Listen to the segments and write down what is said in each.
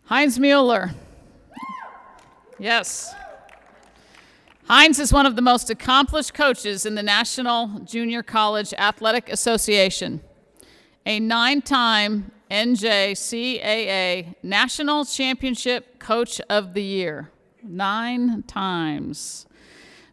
Heinz Mueller. Yes. Heinz is one of the most accomplished coaches in the National Junior College Athletic Association, a 9-time NJCAA National Championship Coach of the Year. 9 times.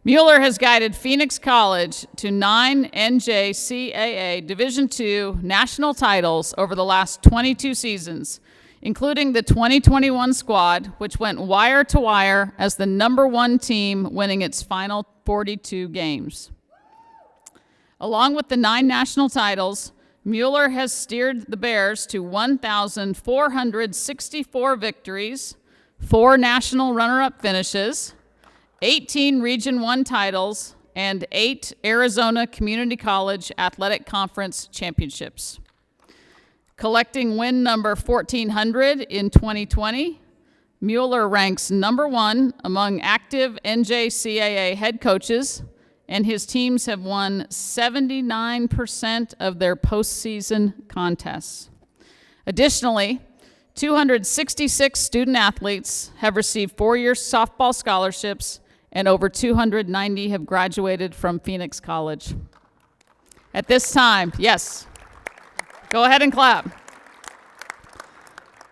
Mueller has guided Phoenix College to 9 NJCAA Division II national titles over the last 22 seasons, including the 2021 squad, which went wire to wire as the #1 team, winning its final 42 games. Along with the 9 national titles, Mueller has steered the Bears to 1,464 victories, 4 national runner-up finishes, 18 Region I titles, and 8 Arizona Community College Athletic Conference championships. Collecting win number 1,400 in 2020, Mueller ranks #1 among active NJCAA head coaches, and his teams have won 79% of their postseason contests. Additionally, 266 student athletes have received 4-year softball scholarships, and over 290 have graduated from Phoenix College. At this time, yes, go ahead and clap.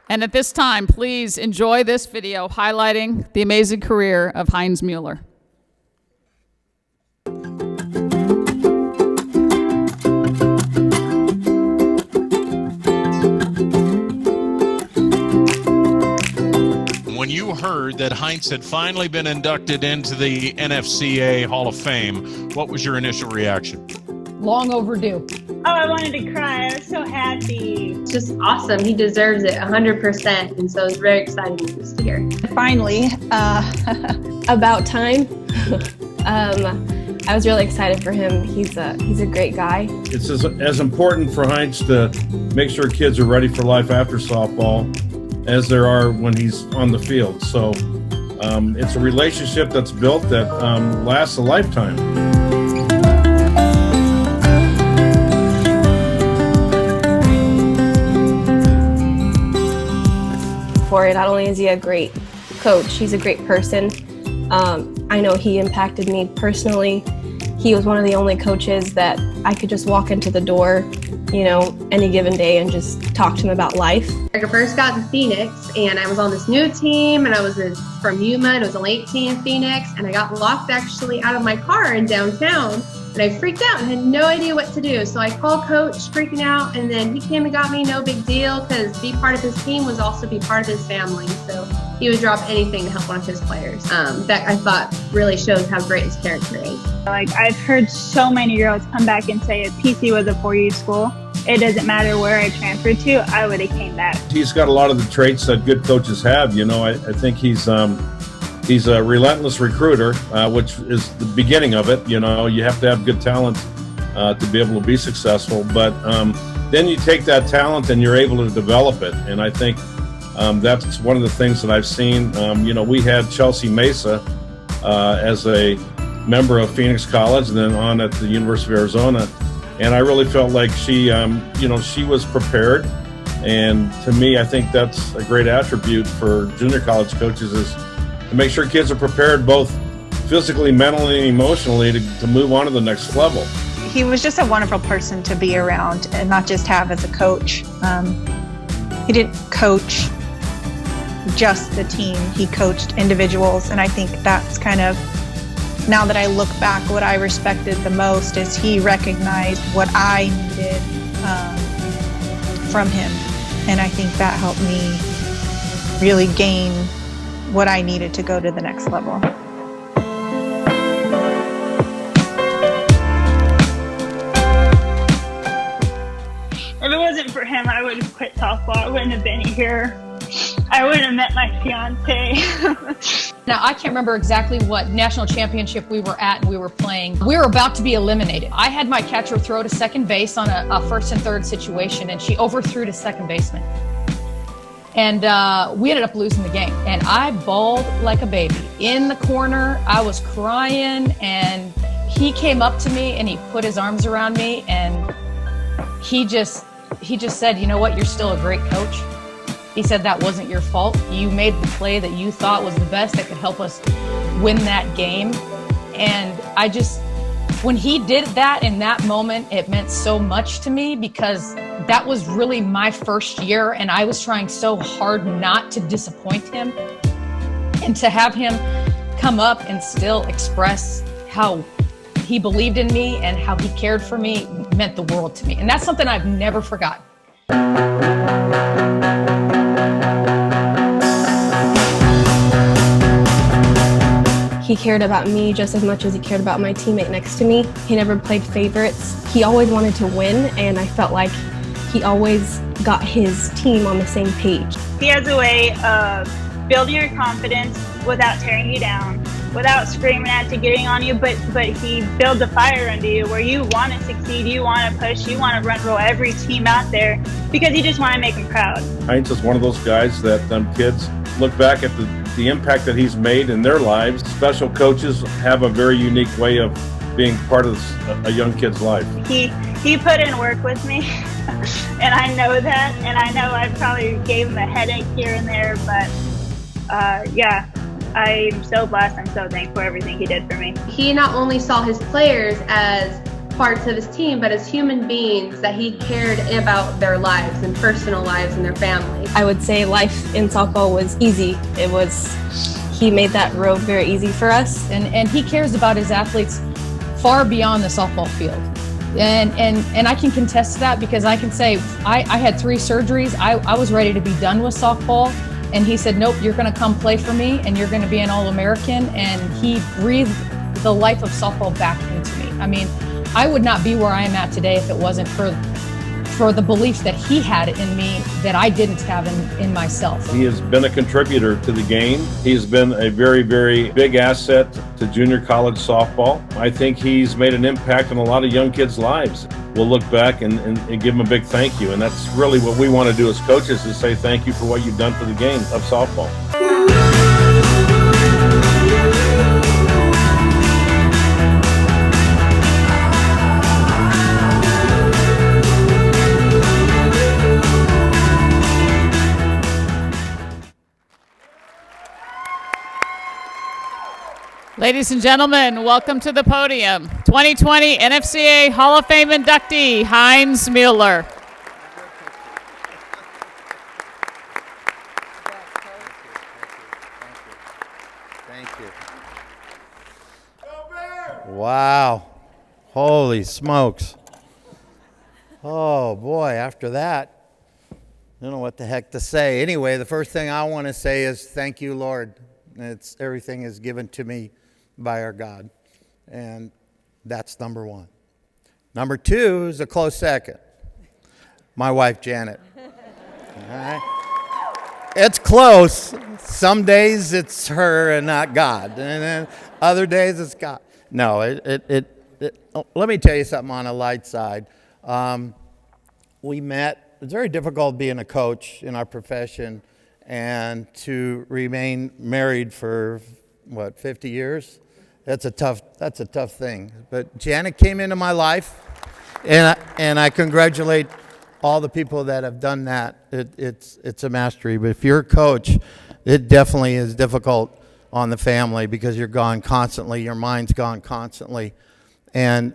And at this time, please enjoy this video highlighting the amazing career of Heinz Mueller. When you heard that Heinz had finally been inducted into the NFCA Hall of Fame, what was your initial reaction? Long overdue. Oh, I wanted to cry. I was so happy. It's just awesome. He deserves it 100%. And so it's very exciting just to hear. Finally, about time. I was really excited for him. He's a great guy. It's as important for Heinz to make sure kids are ready for life after softball as there are when he's on the field. So it's a relationship that's built that lasts a lifetime. Not only is he a great coach, he's a great person. I know he impacted me personally. He was one of the only coaches that I could just walk into the door, any given day and just talk to him about life. I first got to Phoenix and I was on this new team and I was from Yuma and it was a late team in Phoenix and I got locked actually out of my car in downtown. And I freaked out and had no idea what to do. So I called coach, freaking out, and then he came and got me, no big deal, because be part of his team was also be part of his family. So he would drop anything to help one of his players. That I thought really shows how great his character is. I've heard so many girls come back and say if PC was a 4U school, it doesn't matter where I transferred to, I would have came back. He's got a lot of the traits that good coaches have. I think he's a relentless recruiter, which is the beginning of it. You have to have good talent to be able to be successful. But then you take that talent and you're able to develop it. And I think that's one of the things that I've seen. We had Chelsea Mesa as a member of Phoenix College and then on at the University of Arizona. And I really felt like she was prepared. And to me, I think that's a great attribute for junior college coaches is to make sure kids are prepared both physically, mentally, and emotionally to move on to the next level. He was just a wonderful person to be around and not just have as a coach. He didn't coach just the team, he coached individuals, and I think that's kind of, now that I look back, what I respected the most is he recognized what I needed from him, and I think that helped me really gain what I needed to go to the next level. If it wasn't for him, I would have quit softball. I wouldn't have been here. I wouldn't have met my fiance. Now, I can't remember exactly what national championship we were at and we were playing. We were about to be eliminated. I had my catcher throw to second base on a first and third situation, and she overthrew to second baseman. And we ended up losing the game. And I bawled like a baby. In the corner, I was crying, and he came up to me and he put his arms around me, and he just said, "You know what, you're still a great coach." He said that wasn't your fault. You made the play that you thought was the best that could help us win that game. And when he did that in that moment, it meant so much to me because that was really my first year and I was trying so hard not to disappoint him. And to have him come up and still express how he believed in me and how he cared for me meant the world to me. And that's something I've never forgotten. He cared about me just as much as he cared about my teammate next to me. He never played favorites. He always wanted to win, and I felt like he always got his team on the same page. He has a way of building your confidence without tearing you down, without screaming at you, getting on you, but he builds a fire under you where you want to succeed, you want to push, you want to roll every team out there because you just want to make them proud. Heinz is one of those guys that kids look back at the impact that he's made in their lives. Special coaches have a very unique way of being part of a young kid's life. He put in work with me, and I know that, and I know I probably gave him a headache here and there, but yeah, I'm so blessed. I'm so thankful for everything he did for me. He not only saw his players as parts of his team, but as human beings, that he cared about their lives and personal lives and their families. I would say life in softball was easy. He made that road very easy for us. And he cares about his athletes far beyond the softball field. And I can contest to that because I can say I had 3 surgeries. I was ready to be done with softball. And he said, nope, you're going to come play for me and you're going to be an All-American. And he breathed the life of softball back into me. I mean, I would not be where I am at today if it wasn't for the belief that he had in me that I didn't have in myself. He has been a contributor to the game. He's been a very, very big asset to junior college softball. I think he's made an impact on a lot of young kids' lives. We'll look back and give him a big thank you. And that's really what we want to do as coaches, is say thank you for what you've done for the game of softball. Ladies and gentlemen, welcome to the podium. 2020 NFCA Hall of Fame inductee, Heinz Mueller. Thank you. Wow. Holy smokes. Oh, boy, after that, I don't know what the heck to say. Anyway, the first thing I want to say is thank you, Lord. Everything is given to me by our God, and that's number 1. Number 2 is a close second. My wife, Janet. All right. It's close. Some days it's her and not God, and then other days it's God. No, let me tell you something on a light side. We met. It's very difficult being a coach in our profession and to remain married for 50 years. That's a tough thing. But Janet came into my life, and I congratulate all the people that have done that. It's a mastery. But if you're a coach, it definitely is difficult on the family because you're gone constantly. Your mind's gone constantly. And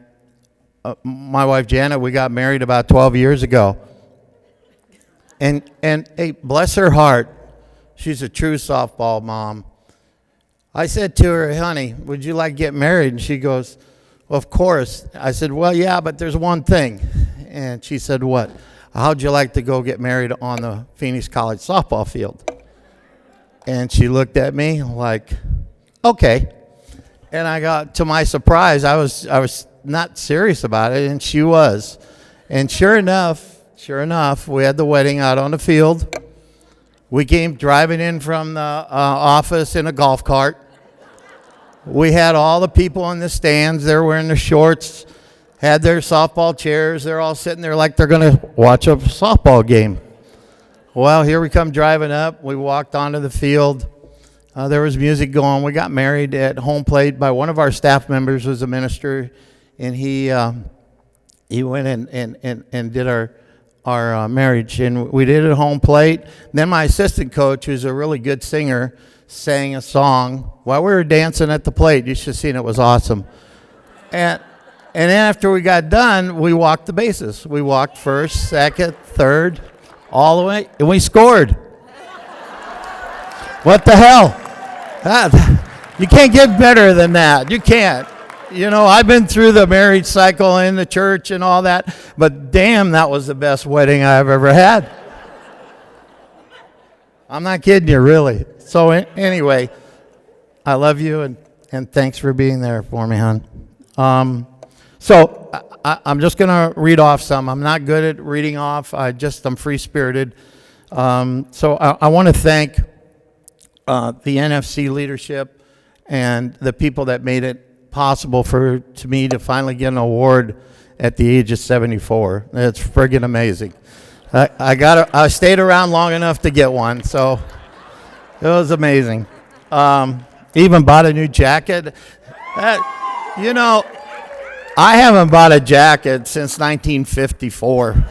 my wife Janet, we got married about 12 years ago. And hey, bless her heart, she's a true softball mom. I said to her, honey, would you like to get married? And she goes, well, of course. I said, well, yeah, but there's one thing. And she said, what? How'd you like to go get married on the Phoenix College softball field? And she looked at me like, okay. And I got, to my surprise, I was not serious about it, and she was. And sure enough, we had the wedding out on the field. We came driving in from the office in a golf cart. We had all the people in the stands. They're wearing their shorts, had their softball chairs. They're all sitting there like they're going to watch a softball game. Well, here we come driving up. We walked onto the field. There was music going. We got married at home plate by one of our staff members, was a minister, and he went and did our our marriage, and we did it at home plate. Then my assistant coach, who's a really good singer, sang a song while we were dancing at the plate. You should have seen it. It was awesome. And then after we got done, we walked the bases. We walked first, second, third, all the way, and we scored. What the hell? You can't get better than that. You can't. You know, I've been through the marriage cycle in the church and all that, but damn, that was the best wedding I've ever had. I'm not kidding you, really. So anyway, I love you, and thanks for being there for me, hon. So I'm just going to read off some. I'm not good at reading off. I'm free-spirited. So I want to thank the NFC leadership and the people that made it possible to me to finally get an award at the age of 74. It's friggin' amazing. I stayed around long enough to get one, so it was amazing. Even bought a new jacket. You know, I haven't bought a jacket since 1954.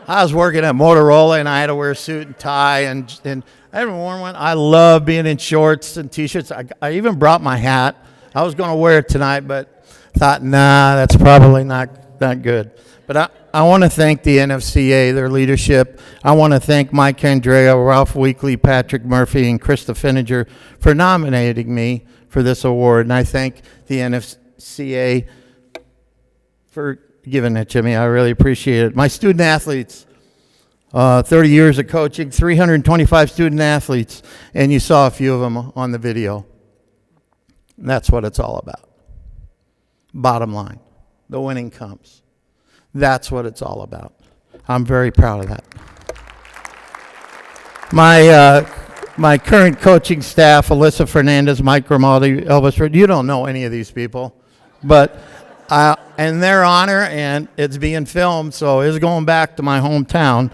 I was working at Motorola, and I had to wear a suit and tie, and I haven't worn one. I love being in shorts and T-shirts. I even brought my hat. I was going to wear it tonight, but thought, nah, that's probably not good. But I want to thank the NFCA, their leadership. I want to thank Mike Andrea, Ralph Weekly, Patrick Murphy, and Krista Finninger for nominating me for this award. And I thank the NFCA for giving it to me. I really appreciate it. My student athletes, 30 years of coaching, 325 student athletes, and you saw a few of them on the video. That's what it's all about. Bottom line, the winning comes. That's what it's all about. I'm very proud of that. My current coaching staff, Alyssa Fernandez, Mike Grimaldi, Elvis Red, you don't know any of these people, but in their honor, and it's being filmed, so it's going back to my hometown.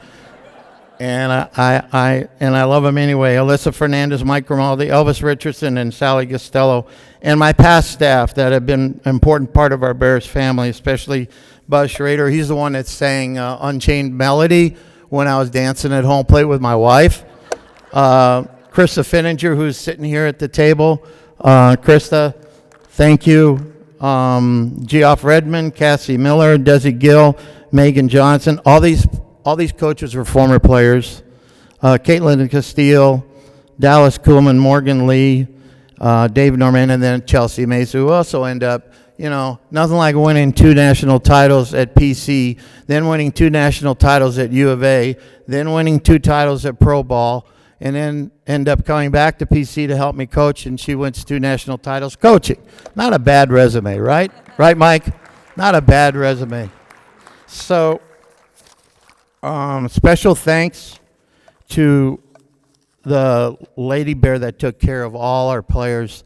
And I love them anyway. Alyssa Fernandez, Mike Grimaldi, Elvis Richardson, and Sally Costello, and my past staff that have been an important part of our Bears family, especially Buzz Schrader. He's the one that sang Unchained Melody when I was dancing at home plate with my wife. Krista Finninger, who's sitting here at the table. Krista, thank you. Geoff Redmond, Cassie Miller, Desi Gill, Megan Johnson. All these coaches were former players. Caitlin Castile, Dallas Kuhlman, Morgan Lee, Dave Norman, and then Chelsea Mays, who also end up, nothing like winning 2 national titles at PC, then winning 2 national titles at U of A, then winning 2 titles at Pro Ball, and then end up coming back to PC to help me coach, and she wins 2 national titles coaching. Not a bad resume, right? Right, Mike? Not a bad resume. So, special thanks to the Lady Bear that took care of all our players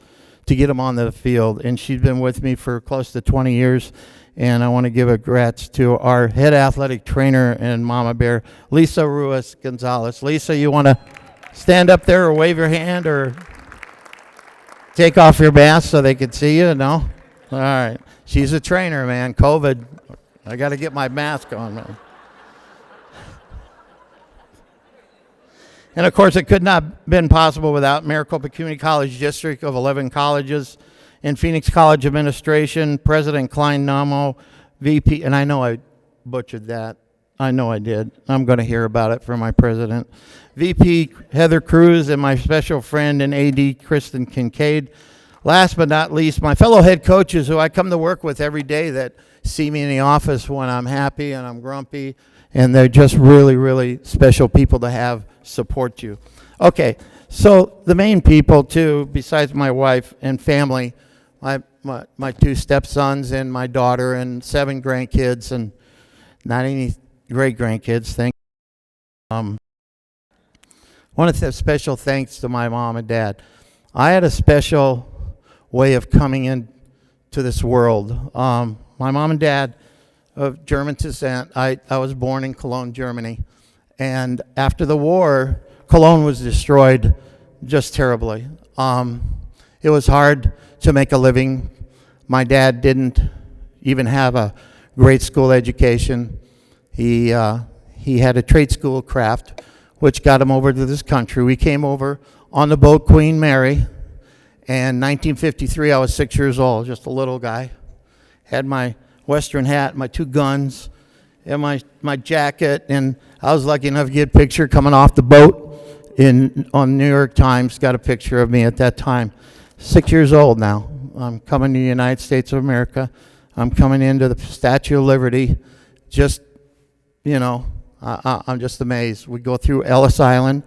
to get them on the field. And she's been with me for close to 20 years. And I want to give a congrats to our head athletic trainer and Mama Bear, Lisa Ruiz Gonzalez. Lisa, you want to stand up there or wave your hand or take off your mask so they can see you? No? All right. She's a trainer, man. COVID. I got to get my mask on, man. And, of course, it could not have been possible without Maricopa Community College District of 11 colleges and Phoenix College Administration, President Klein Namo, VP, and I know I butchered that. I know I did. I'm going to hear about it from my president. VP Heather Cruz and my special friend and AD Kristen Kincaid. Last but not least, my fellow head coaches who I come to work with every day that see me in the office when I'm happy and I'm grumpy, and they're just really, really special people to have support you. Okay, so the main people too, besides my wife and family, my 2 stepsons and my daughter and 7 grandkids and not any great grandkids. Want to say special thanks to my mom and dad. I had a special way of coming into this world. My mom and dad of German descent. I was born in Cologne, Germany. And after the war, Cologne was destroyed just terribly. It was hard to make a living. My dad didn't even have a great school education. He had a trade school craft, which got him over to this country. We came over on the boat Queen Mary, and 1953, I was 6 years old, just a little guy. Had my Western hat, my 2 guns, and my jacket, and I was lucky enough to get a picture coming off the boat on New York Times. Got a picture of me at that time. 6 years old now. I'm coming to the United States of America. I'm coming into the Statue of Liberty. Just, I'm just amazed. We go through Ellis Island.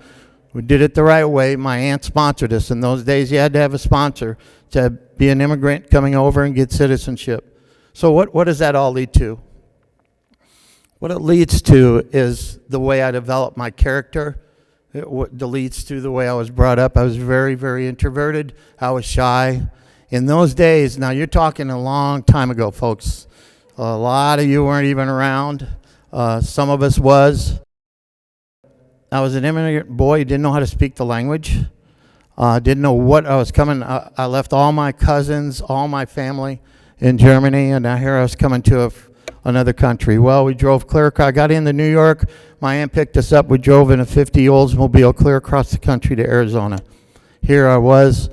We did it the right way. My aunt sponsored us. In those days, you had to have a sponsor to be an immigrant coming over and get citizenship. So what does that all lead to? What it leads to is the way I developed my character. It leads to the way I was brought up. I was very, very introverted. I was shy. In those days, now you're talking a long time ago, folks. A lot of you weren't even around. Some of us was. I was an immigrant boy, didn't know how to speak the language. Didn't know what I was coming. I left all my cousins, all my family in Germany, and now here I was coming to another country. Well, we drove clear. I got into New York. My aunt picked us up. We drove in a 50 Oldsmobile clear across the country to Arizona. Here I was,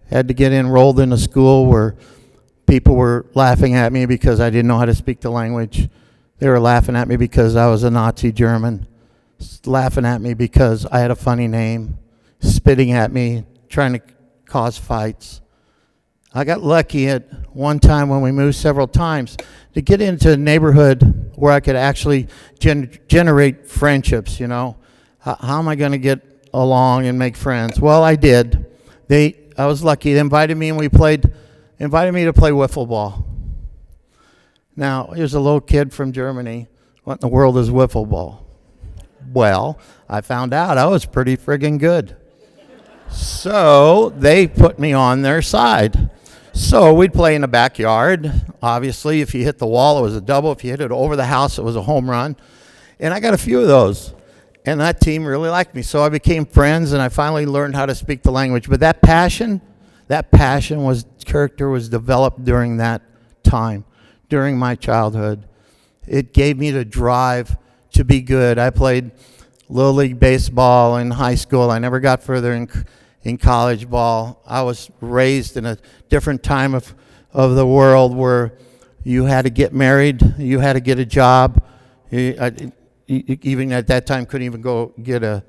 had to get enrolled in a school where people were laughing at me because I didn't know how to speak the language. They were laughing at me because I was a Nazi German, laughing at me because I had a funny name, spitting at me, trying to cause fights. I got lucky at one time when we moved several times to get into a neighborhood where I could actually generate friendships, How am I going to get along and make friends? Well, I did. I was lucky. They invited me and invited me to play wiffle ball. Now, here's a little kid from Germany. What in the world is wiffle ball? Well, I found out I was pretty friggin' good. So they put me on their side. So we'd play in the backyard. Obviously, if you hit the wall, it was a double. If you hit it over the house, it was a home run. And I got a few of those. And that team really liked me. So I became friends, and I finally learned how to speak the language. But that character was developed during that time, during my childhood. It gave me the drive to be good. I played Little League baseball in high school. I never got further in college ball. I was raised in a different time of the world where you had to get married, you had to get a job. Even at that time, couldn't even go get a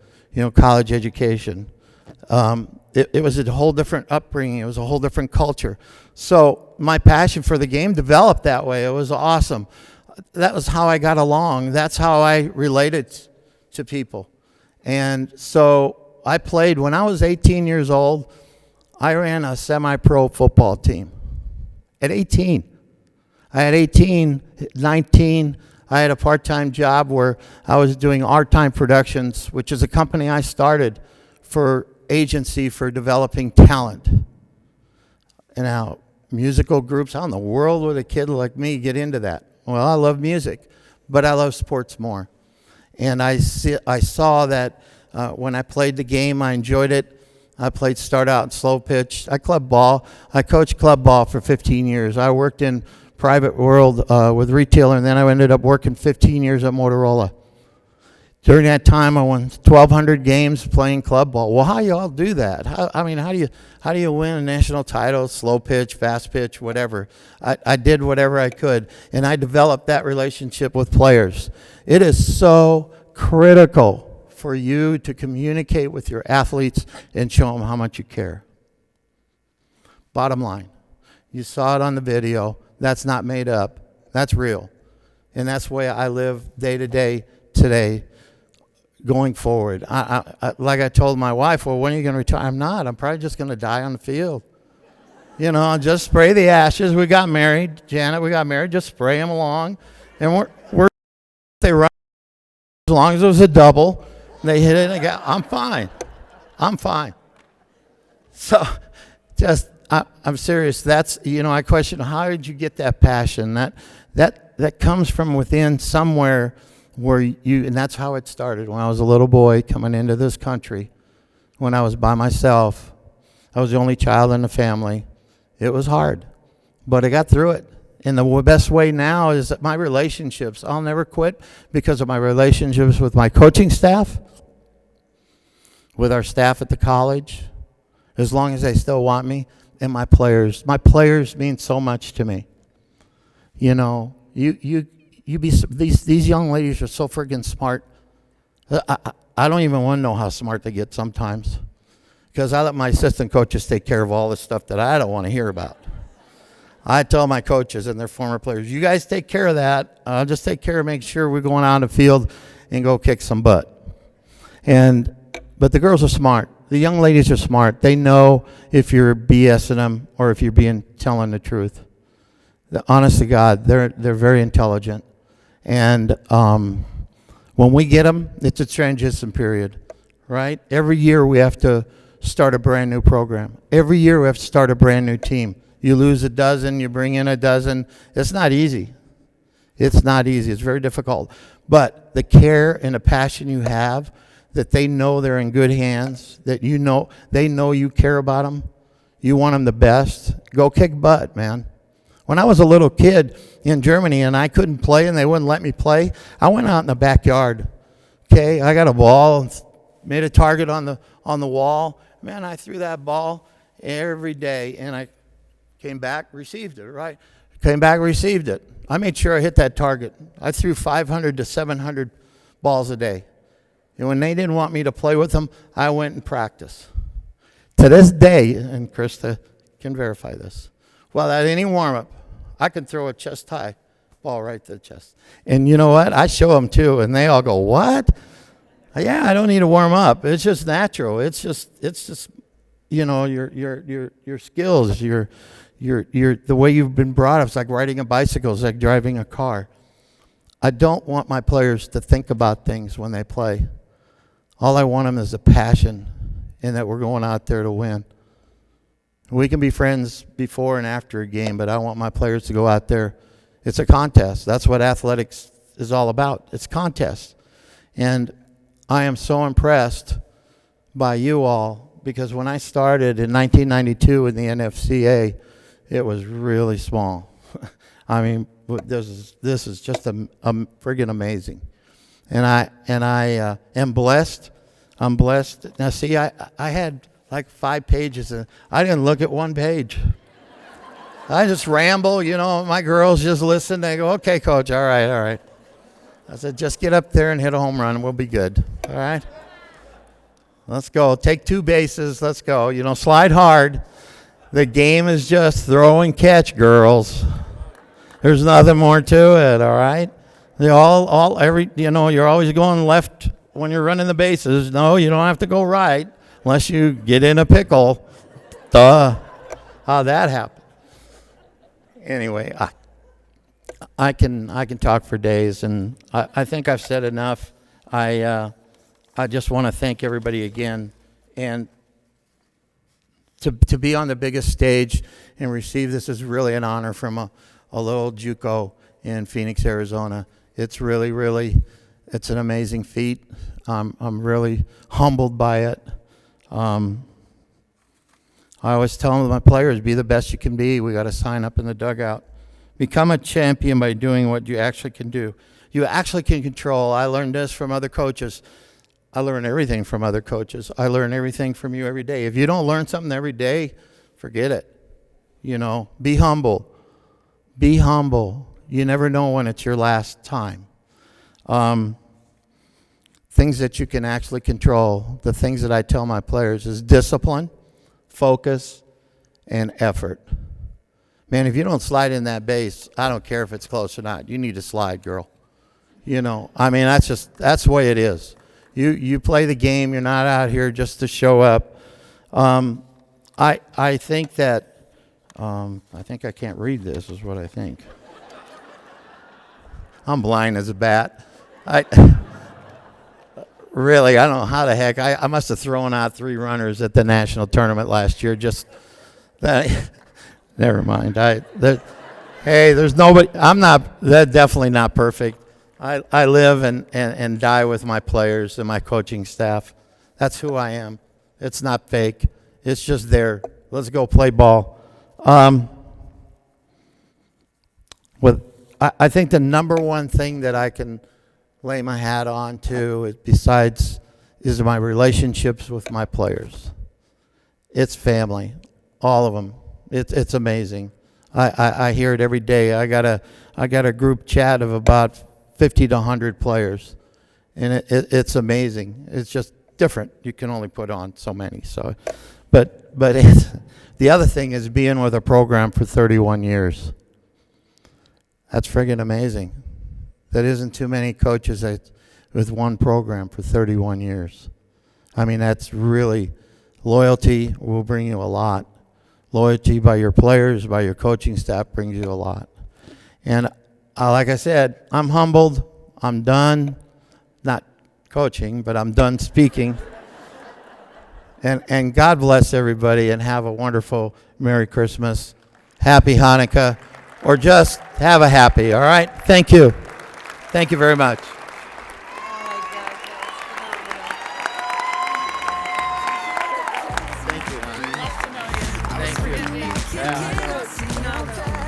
college education. It was a whole different upbringing. It was a whole different culture. So my passion for the game developed that way. It was awesome. That was how I got along. That's how I related to people. And so I played, when I was 18 years old, I ran a semi-pro football team. At 18. I had 18, 19, I had a part-time job where I was doing Art Time Productions, which is a company I started for agency for developing talent. And now, musical groups, how in the world would a kid like me get into that? Well, I love music, but I love sports more. And I saw that when I played the game, I enjoyed it. I played start out and slow pitch. I coached club ball for 15 years. I worked in private world with retailer, and then I ended up working 15 years at Motorola. During that time, I won 1,200 games playing club ball. Well, how do you all do that? How do you win a national title, slow pitch, fast pitch, whatever? I did whatever I could, and I developed that relationship with players. It is so critical for you to communicate with your athletes and show them how much you care. Bottom line, you saw it on the video. That's not made up. That's real. And that's the way I live day to day today going forward. Like I told my wife, well, when are you going to retire? I'm not. I'm probably just going to die on the field. Just spray the ashes. We got married. Janet, we got married. Just spray them along. And they run as long as it was a double. They hit it. I'm fine. I'm fine. So I'm serious. That's, I question, how did you get that passion? That comes from within somewhere where and that's how it started. When I was a little boy coming into this country, when I was by myself, I was the only child in the family. It was hard, but I got through it. And the best way now is that my relationships, I'll never quit because of my relationships with my coaching staff, with our staff at the college, as long as they still want me, and my players. My players mean so much to me. You know, these young ladies are so friggin' smart. I don't even want to know how smart they get sometimes, because I let my assistant coaches take care of all the stuff that I don't want to hear about. I tell my coaches and their former players, you guys take care of that. I'll just take care of making sure we're going out on the field and go kick some butt. But the girls are smart. The young ladies are smart. They know if you're BSing them or if you're telling the truth. Honest to God, they're very intelligent. And when we get them, it's a transition period, right? Every year we have to start a brand new program. Every year we have to start a brand new team. You lose a dozen, you bring in a dozen. It's not easy. It's not easy. It's very difficult. But the care and the passion you have, that they know they're in good hands, that they know you care about them, you want them the best, go kick butt, man. When I was a little kid in Germany and I couldn't play and they wouldn't let me play, I went out in the backyard. Okay, I got a ball and made a target on the wall. Man, I threw that ball every day, and I came back, received it, right? Came back, received it. I made sure I hit that target. I threw 500 to 700 balls a day. And when they didn't want me to play with them, I went and practiced. To this day, and Krista can verify this, well, at any warm-up, I can throw a chest-high ball right to the chest. And you know what? I show them too, and they all go, what? Yeah, I don't need to warm up. It's just natural. It's just you know, your skills, the way you've been brought up. It's like riding a bicycle. It's like driving a car. I don't want my players to think about things when they play. All I want them is a passion, and that we're going out there to win. We can be friends before and after a game, but I want my players to go out there. It's a contest. That's what athletics is all about. It's contest. And I am so impressed by you all, because when I started in 1992 in the NFCA, it was really small. I mean, this is just friggin' amazing. And I am blessed. I'm blessed. Now, see, I had like 5 pages, and I didn't look at one page. I just ramble, you know. My girls just listen. They go, okay, coach, all right. I said, just get up there and hit a home run, and we'll be good, all right? Let's go. Take 2 bases. Let's go. You know, slide hard. The game is just throw and catch, girls. There's nothing more to it, all right? You're always going left when you're running the bases. No, you don't have to go right unless you get in a pickle. Duh. How'd that happen? Anyway, I can talk for days, and I think I've said enough. I just want to thank everybody again, and to be on the biggest stage and receive this is really an honor from a little JUCO in Phoenix, Arizona. It's really, it's an amazing feat. I'm really humbled by it. I always tell my players, be the best you can be. We got to sign up in the dugout. Become a champion by doing what you actually can do. You actually can control. I learned this from other coaches. I learn everything from other coaches. I learn everything from you every day. If you don't learn something every day, forget it. You know, be humble. Be humble. You never know when it's your last time. Things that you can actually control, the things that I tell my players is discipline, focus, and effort. Man, if you don't slide in that base, I don't care if it's close or not. You need to slide, girl. You know, I mean, that's the way it is. You play the game. You're not out here just to show up. I think that I think I can't read this is what I think. I'm blind as a bat. Really, I don't know how the heck. I must have thrown out 3 runners at the national tournament last year. Just that. Never mind. Hey, there's nobody. They're definitely not perfect. I live and die with my players and my coaching staff. That's who I am. It's not fake. It's just there. Let's go play ball. I think the number one thing that I can lay my hat on to, is my relationships with my players. It's family, all of them. It's amazing. I hear it every day. I got a group chat of about 50 to 100 players, and it's amazing. It's just different. You can only put on so many. So, but the other thing is being with a program for 31 years. That's friggin' amazing. That isn't too many coaches with one program for 31 years. I mean, that's really, loyalty will bring you a lot. Loyalty by your players, by your coaching staff brings you a lot. And like I said, I'm humbled. I'm done, not coaching, but I'm done speaking. And God bless everybody, and have a wonderful Merry Christmas, Happy Hanukkah, or just have a happy, all right? Thank you. Thank you very much. Thank you. Thank you. Yeah.